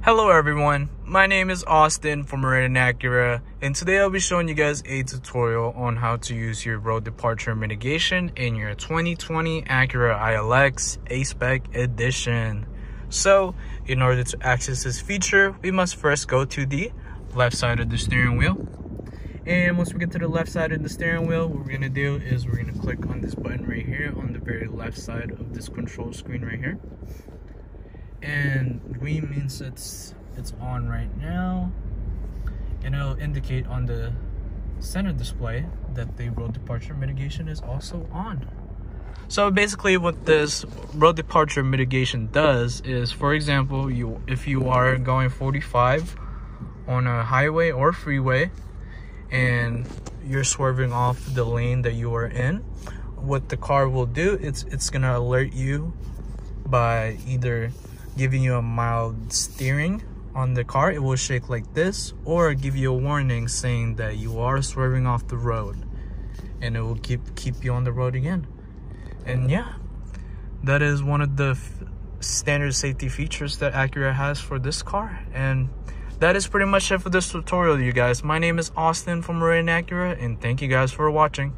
Hello everyone, my name is Austin from Acura, and today I'll be showing you guys a tutorial on how to use your road departure mitigation in your 2020 Acura ILX A-Spec edition. So, in order to access this feature, we must first go to the left side of the steering wheel. And once we get to the left side of the steering wheel, what we're going to do is we're going to click on this button right here on the very left side of this control screen right here. And green means it's on right now, and it'll indicate on the center display that the road departure mitigation is also on. So basically what this road departure mitigation does is, for example, if you are going 45 on a highway or freeway and you're swerving off the lane that you are in, what the car will do, it's gonna alert you by either giving you a mild steering on the car. It will shake like this, or give you a warning saying that you are swerving off the road, and it will keep you on the road again. And yeah, that is one of the standard safety features that Acura has for this car. And that is pretty much it for this tutorial, you guys. My name is Austin from Acura, and thank you guys for watching.